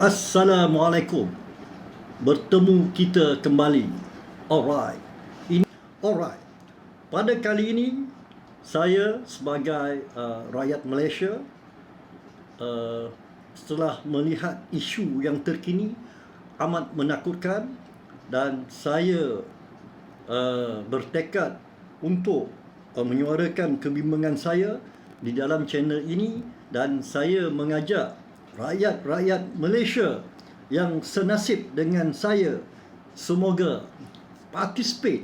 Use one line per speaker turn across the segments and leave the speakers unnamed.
Assalamualaikum. Bertemu kita kembali. Alright. Alright. Pada kali ini saya sebagai rakyat Malaysia setelah melihat isu yang terkini amat menakutkan, dan saya bertekad untuk menyuarakan kebimbangan saya di dalam channel ini, dan saya mengajak rakyat-rakyat Malaysia yang senasib dengan saya semoga participate,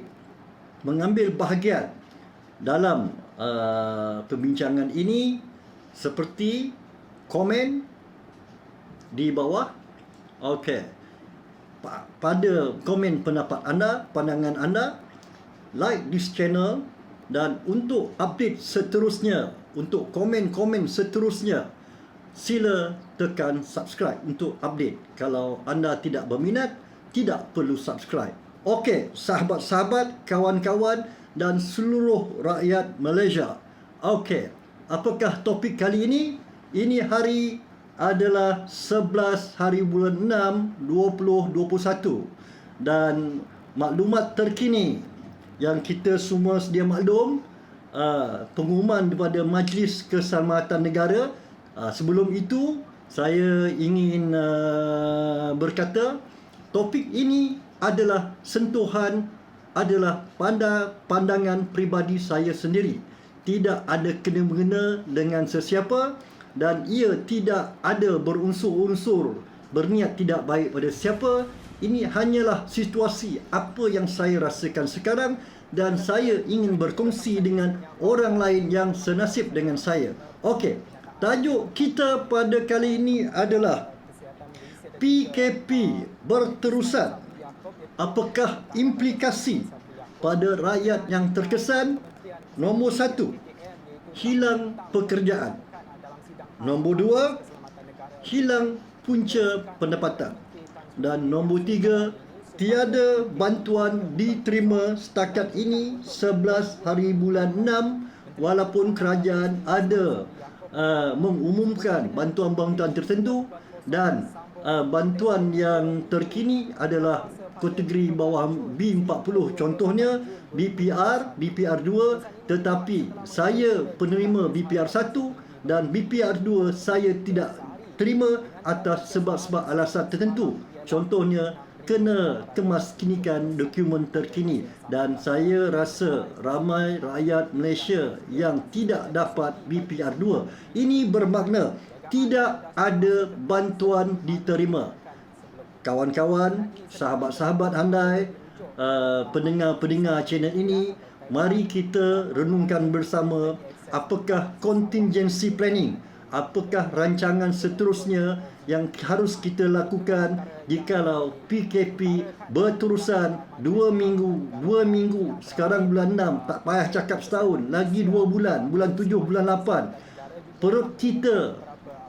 mengambil bahagian dalam perbincangan ini, seperti komen di bawah. Okey, pada komen pendapat anda, pandangan anda, like this channel, dan untuk update seterusnya, untuk komen-komen seterusnya, sila tekan subscribe untuk update. Kalau anda tidak berminat, tidak perlu subscribe. Okey, sahabat-sahabat, kawan-kawan dan seluruh rakyat Malaysia. Okey, apakah topik kali ini? Ini hari adalah 11 hari bulan 6 2021, dan maklumat terkini yang kita semua sedia maklum, pengumuman daripada Majlis Keselamatan Negara. Sebelum itu, saya ingin berkata, topik ini adalah sentuhan, adalah pandangan peribadi saya sendiri. Tidak ada kena-mengena dengan sesiapa, dan ia tidak ada berunsur-unsur berniat tidak baik pada siapa. Ini hanyalah situasi apa yang saya rasakan sekarang, dan saya ingin berkongsi dengan orang lain yang senasib dengan saya. Okey, tajuk kita pada kali ini adalah PKP berterusan. Apakah implikasi pada rakyat yang terkesan? Nombor 1, hilang pekerjaan. Nombor 2, hilang punca pendapatan. Dan nombor 3, tiada bantuan diterima setakat ini 11 hari bulan 6, walaupun kerajaan ada mengumumkan bantuan-bantuan tertentu, dan bantuan yang terkini adalah kategori bawah B40, contohnya BPR, BPR2, tetapi saya penerima BPR1 dan BPR2 saya tidak terima atas sebab-sebab alasan tertentu. Contohnya kena kemaskinikan dokumen terkini, dan saya rasa ramai rakyat Malaysia yang tidak dapat BPR2. Ini bermakna tidak ada bantuan diterima. Kawan-kawan, sahabat-sahabat handai, pendengar-pendengar channel ini, mari kita renungkan bersama, apakah contingency planning, apakah rancangan seterusnya yang harus kita lakukan jikalau PKP berterusan 2 minggu, sekarang bulan 6, tak payah cakap setahun, lagi 2 bulan, bulan 7, bulan 8, perut kita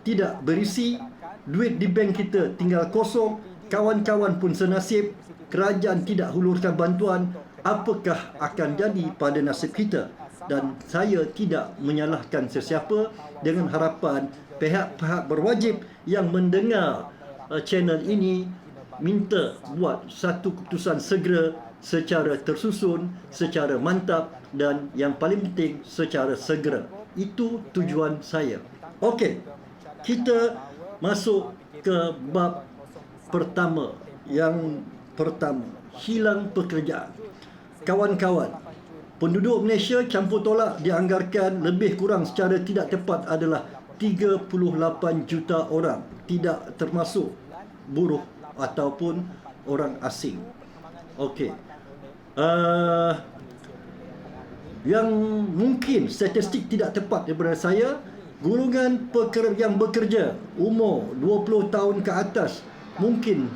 tidak berisi, duit di bank kita tinggal kosong, kawan-kawan pun senasib, kerajaan tidak hulurkan bantuan. Apakah akan jadi pada nasib kita? Dan saya tidak menyalahkan sesiapa, dengan harapan pihak-pihak berwajib yang mendengar channel ini minta buat satu keputusan segera, secara tersusun, secara mantap, dan yang paling penting secara segera. Itu tujuan saya. Okey, kita masuk ke bab pertama. Yang pertama, hilang pekerjaan. Kawan-kawan, penduduk Malaysia campur tolak dianggarkan lebih kurang secara tidak tepat adalah 38 juta orang, tidak termasuk buruh ataupun orang asing. Okey, yang mungkin statistik tidak tepat daripada saya, golongan yang bekerja umur 20 tahun ke atas mungkin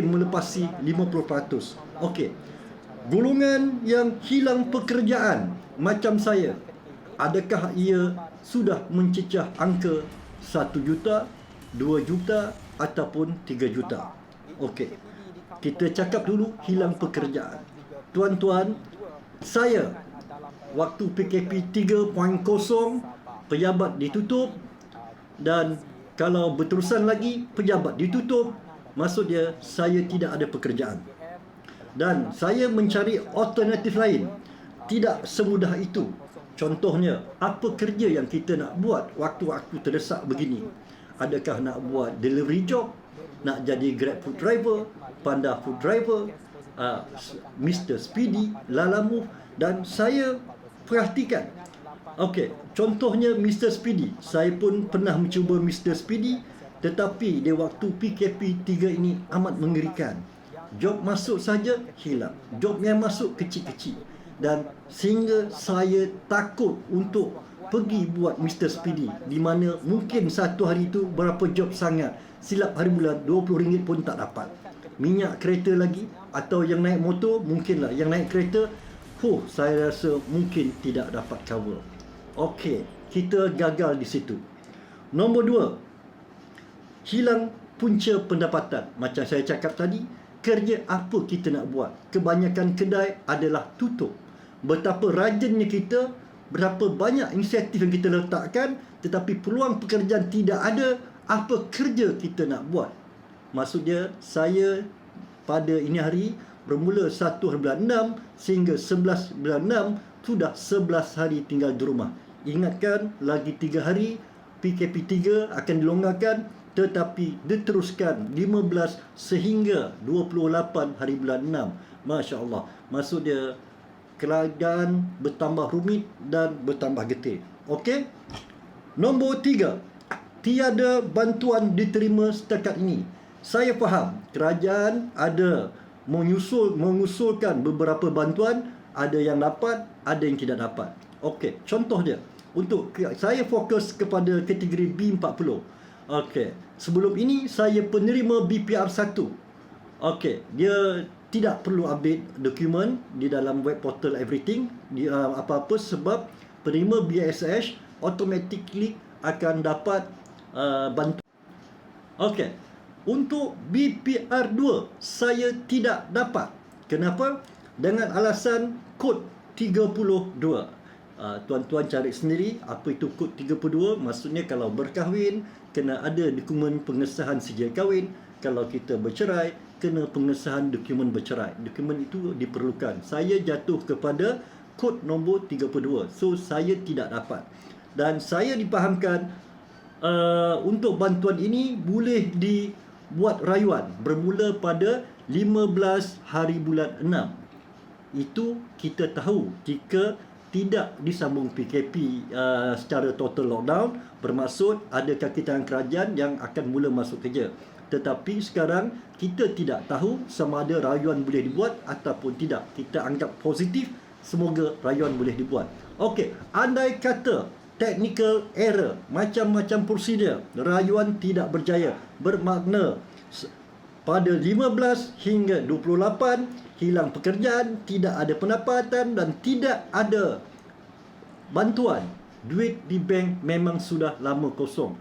melepasi 50%. Okey, golongan yang hilang pekerjaan macam saya, adakah ia sudah mencecah angka 1 juta, 2 juta ataupun 3 juta? Okey, kita cakap dulu hilang pekerjaan. Tuan-tuan, saya waktu PKP 3.0, pejabat ditutup, dan Kalau berterusan lagi, pejabat ditutup, maksud dia saya tidak ada pekerjaan. Dan saya mencari alternatif lain. Tidak semudah itu. Contohnya, apa kerja yang kita nak buat waktu-waktu terdesak begini? Adakah nak buat delivery job? Nak jadi Grab food driver? Panda food driver? Mr. Speedy? Lalamove? Dan saya perhatikan. Okey, contohnya Mr. Speedy. Saya pun pernah mencuba Mr. Speedy, tetapi di waktu PKP 3 ini amat mengerikan. Job masuk saja hilang. Job yang masuk kecil-kecil. Dan sehingga saya takut untuk pergi buat Mr. Speedy, di mana mungkin satu hari itu berapa job sangat. Silap hari bulan RM20 pun tak dapat. Minyak kereta lagi, atau yang naik motor, mungkinlah. Yang naik kereta, saya rasa mungkin tidak dapat cover. Okey, kita gagal di situ. Nombor 2, hilang punca pendapatan. Macam saya cakap tadi, kerja apa kita nak buat? Kebanyakan kedai adalah tutup. Betapa rajinnya kita, berapa banyak inisiatif yang kita letakkan, tetapi peluang pekerjaan tidak ada. Apa kerja kita nak buat? Maksud dia, saya pada ini hari bermula 1 bulan 6 sehingga 11 bulan 6, sudah 11 hari tinggal di rumah. Ingatkan, lagi 3 hari PKP 3 akan dilonggarkan, tetapi diteruskan 15 sehingga 28 hari bulan 6. Masya Allah. Maksud dia, keadaan bertambah rumit dan bertambah getih. Okey. Nombor 3, tiada bantuan diterima setakat ini. Saya faham kerajaan ada mengusulkan beberapa bantuan, ada yang dapat, ada yang tidak dapat. Okey, contoh dia. Untuk saya fokus kepada kategori B40. Okey, sebelum ini saya penerima BPR 1. Okey, dia tidak perlu update dokumen di dalam web portal everything, apa-apa, sebab penerima BSH automatically akan dapat bantuan. Okey, untuk BPR 2 saya tidak dapat. Kenapa? Dengan alasan kod 32. Tuan-tuan cari sendiri apa itu kod 32. Maksudnya kalau berkahwin, kena ada dokumen pengesahan sedia kahwin. Kalau kita bercerai, kena pengesahan dokumen bercerai. Dokumen itu diperlukan. Saya jatuh kepada kod nombor 32. So, saya tidak dapat. Dan saya dipahamkan untuk bantuan ini boleh dibuat rayuan bermula pada 15 hari bulan 6. Itu kita tahu jika tidak disambung PKP secara total lockdown, bermaksud ada kaki tangan kerajaan yang akan mula masuk kerja. Tetapi sekarang kita tidak tahu sama ada rayuan boleh dibuat ataupun tidak. Kita anggap positif, semoga rayuan boleh dibuat. Okey, andai kata technical error, macam-macam prosedur, rayuan tidak berjaya, bermakna pada 15 hingga 28 hilang pekerjaan, tidak ada pendapatan dan tidak ada bantuan. Duit di bank memang sudah lama kosong.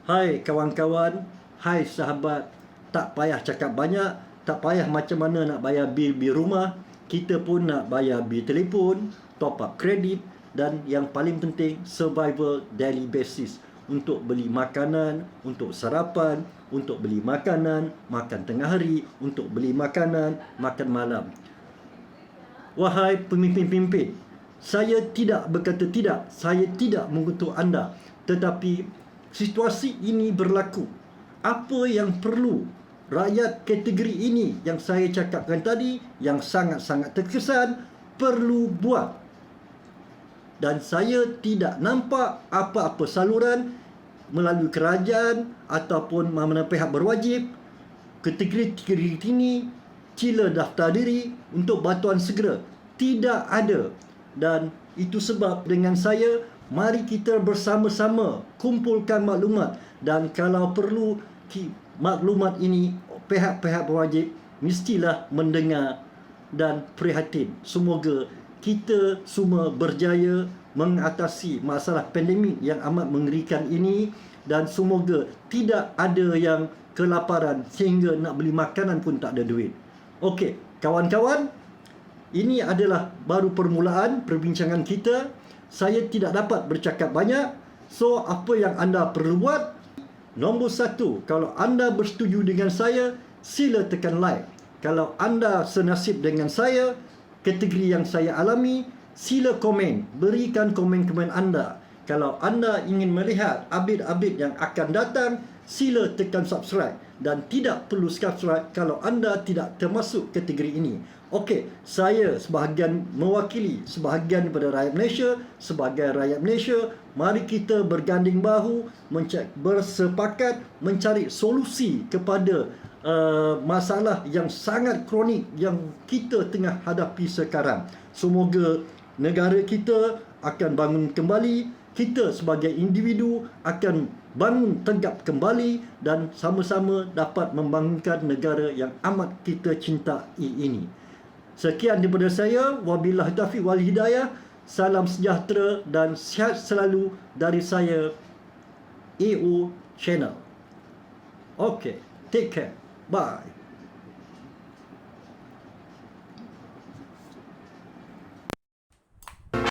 Hai kawan-kawan, hai sahabat, tak payah cakap banyak, tak payah macam mana nak bayar bil rumah. Kita pun nak bayar bil telefon, top up kredit, dan yang paling penting, survival daily basis. Untuk beli makanan, untuk sarapan, untuk beli makanan, makan tengah hari, untuk beli makanan, makan malam. Wahai pemimpin-pemimpin, saya tidak berkata tidak, saya tidak mengutuk anda. Tetapi situasi ini berlaku. Apa yang perlu rakyat kategori ini yang saya cakapkan tadi, yang sangat-sangat terkesan, perlu buat. Dan saya tidak nampak apa-apa saluran melalui kerajaan ataupun mana pihak berwajib kategori ini sila daftar diri untuk bantuan segera. Tidak ada. Dan itu sebab dengan saya, mari kita bersama-sama kumpulkan maklumat. Dan kalau perlu maklumat ini, pihak-pihak berwajib mestilah mendengar dan prihatin. Semoga kita semua berjaya mengatasi masalah pandemik yang amat mengerikan ini, dan semoga tidak ada yang kelaparan sehingga nak beli makanan pun tak ada duit. Okey, kawan-kawan, ini adalah baru permulaan perbincangan kita. Saya tidak dapat bercakap banyak. So, apa yang anda perlu buat, Nombor 1, kalau anda bersetuju dengan saya, sila tekan like. Kalau anda senasib dengan saya, kategori yang saya alami, sila komen, berikan komen-komen anda. Kalau anda ingin melihat update-update yang akan datang, sila tekan subscribe. Dan tidak perlu subscribe kalau anda tidak termasuk kategori ini. Okey, saya sebahagian mewakili sebahagian daripada rakyat Malaysia. Sebagai rakyat Malaysia, mari kita berganding bahu, bersepakat mencari solusi kepada masalah yang sangat kronik yang kita tengah hadapi sekarang. Semoga negara kita akan bangun kembali, kita sebagai individu akan bangun tegak kembali dan sama-sama dapat membangunkan negara yang amat kita cintai ini. Sekian daripada saya. Wabillahi taufiq wal hidayah. Salam sejahtera dan sihat selalu dari saya, AO Channel. Okay, take care. Bye.